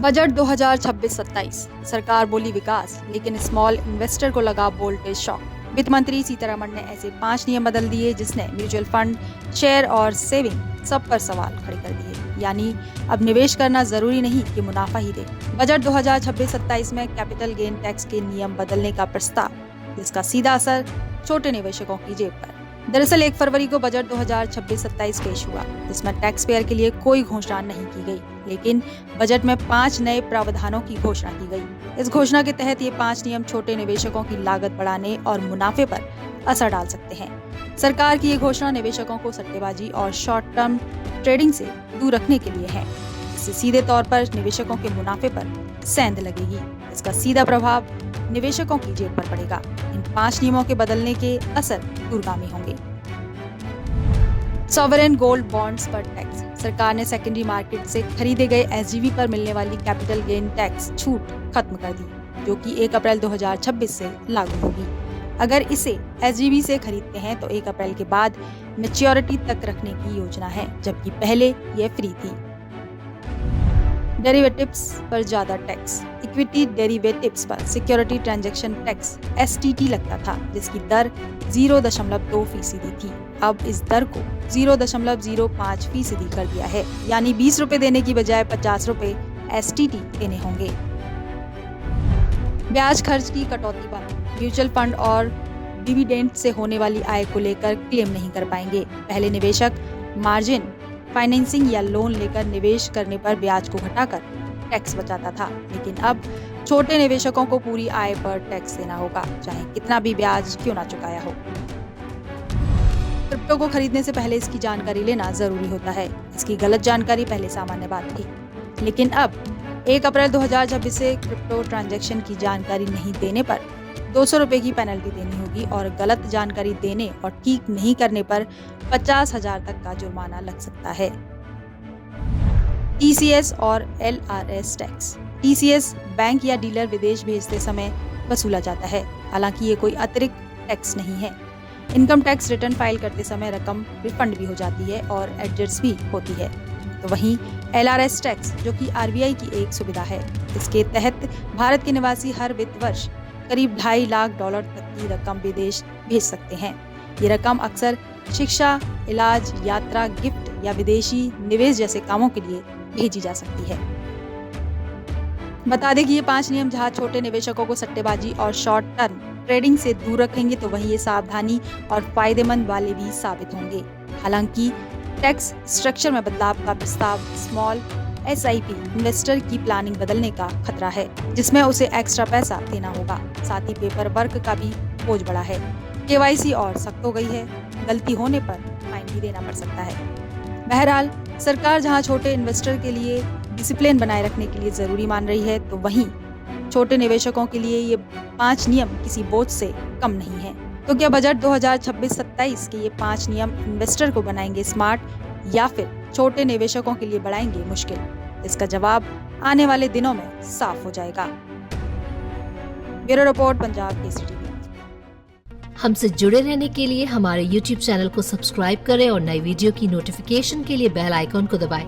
Budget 2026-27 सरकार बोली विकास, लेकिन स्मॉल इन्वेस्टर को लगा वोल्टेज शॉक। वित्त मंत्री सीतारमण ने ऐसे 5 नियम बदल दिए जिसने म्यूचुअल फंड, शेयर और सेविंग सब पर सवाल खड़े कर दिए। यानी अब निवेश करना जरूरी नहीं कि मुनाफा ही दे। बजट 2026-27 में कैपिटल गेन टैक्स के नियम बदलने का प्रस्ताव, जिसका सीधा असर छोटे निवेशकों की जेब पर। दरअसल 1 फरवरी को बजट 2026-27 पेश हुआ, जिसमें टैक्स पेयर के लिए कोई घोषणा नहीं की गई, लेकिन बजट में 5 नए प्रावधानों की घोषणा की गई। इस घोषणा के तहत ये 5 नियम छोटे निवेशकों की लागत बढ़ाने और मुनाफे पर असर डाल सकते हैं। सरकार की ये घोषणा निवेशकों को सट्टेबाजी और शॉर्ट टर्म ट्रेडिंग से दूर रखने के लिए है। इससे सीधे तौर पर निवेशकों के मुनाफे पर सेंध लगेगी। इसका सीधा प्रभाव निवेशकों की जेब पर पड़ेगा। इन 5 नियमों के बदलने के असर दूरगामी होंगे। सॉवरेन गोल्ड बॉन्ड्स पर टैक्स। सरकार ने सेकेंडरी मार्केट से खरीदे गए एसजीवी पर मिलने वाली कैपिटल गेन टैक्स छूट खत्म कर दी, जो कि 1 अप्रैल 2026 से लागू होगी। अगर इसे एसजीवी से खरीदते हैं तो 1 अप्रैल के बाद मैच्योरिटी तक रखने की योजना है, जबकि पहले यह फ्री थी। डेरिवेटिव्स पर ज्यादा टैक्स। इक्विटी डेरिवेटिव्स पर सिक्योरिटी ट्रांजैक्शन टैक्स (STT) लगता था, जिसकी दर 0.2% थी। अब इस दर को 0.05% कर दिया है, यानी 20 रुपए देने की बजाय 50 रुपए STT देने होंगे। ब्याज खर्च की कटौती पर म्यूचुअल फंड और डिविडेंड से होने वाली आय को लेकर क्लेम नहीं कर पाएंगे। पहले निवेशक मार्जिन फाइनेंसिंग या लोन लेकर निवेश करने पर ब्याज को घटाकर टैक्स बचाता था, लेकिन अब छोटे निवेशकों को पूरी आय पर टैक्स देना होगा, चाहे कितना भी ब्याज क्यों ना चुकाया हो। क्रिप्टो को खरीदने से पहले इसकी जानकारी लेना जरूरी होता है। इसकी गलत जानकारी पहले सामान्य बात थी, लेकिन अब 1 अप्रैल 2026 से क्रिप्टो ट्रांजैक्शन की जानकारी नहीं देने पर 200 रुपए की पेनल्टी देनी होगी और गलत जानकारी देने और ठीक नहीं करने पर 50,000 तक का जुर्माना लग सकता है। TCS और LRS टैक्स। TCS बैंक या डीलर विदेश भेजते समय वसूला जाता है। हालांकि ये कोई अतिरिक्त टैक्स नहीं है। इनकम टैक्स रिटर्न फाइल करते समय रकम रिफंड भी हो जाती है और एडजस्ट भी होती है। तो वहीं LRS टैक्स, जो कि RBI की एक सुविधा है, इसके तहत भारत के निवासी हर वित्त वर्ष करीब $2.5 लाख तक की रकम विदेश भेज सकते हैं। ये रकम अक्सर शिक्षा, इलाज, यात्रा, गिफ्ट या विदेशी निवेश जैसे कामों के लिए भेजी जा सकती है। बता दें कि ये 5 नियम जहां छोटे निवेशकों को सट्टेबाजी और शॉर्ट टर्म ट्रेडिंग से दूर रखेंगे, तो वहीं ये सावधानी और फायदेमंद वाले भी साबित होंगे। हालांकि टैक्स स्ट्रक्चर में बदलाव का प्रस्ताव स्मॉल SIP इन्वेस्टर की प्लानिंग बदलने का खतरा है, जिसमें उसे एक्स्ट्रा पैसा देना होगा। साथ ही पेपर वर्क का भी बोझ बढ़ा है। KYC और सख्त हो गई है। गलती होने पर फाइन भी देना पड़ सकता है। बहरहाल सरकार जहां छोटे इन्वेस्टर के लिए डिसिप्लिन बनाए रखने के लिए जरूरी मान रही है, तो वहीं छोटे निवेशकों के लिए ये 5 नियम किसी बोझ से कम नहीं है। तो क्या बजट 2026-27 के ये 5 नियम इन्वेस्टर को बनाएंगे स्मार्ट, या फिर छोटे निवेशकों के लिए बढ़ाएंगे मुश्किल? इसका जवाब आने वाले दिनों में साफ हो जाएगा। Bureau report, Punjab Kesari TV. हमसे जुड़े रहने के लिए हमारे YouTube चैनल को सब्सक्राइब करें और नई वीडियो की नोटिफिकेशन के लिए बेल आइकॉन को दबाएं।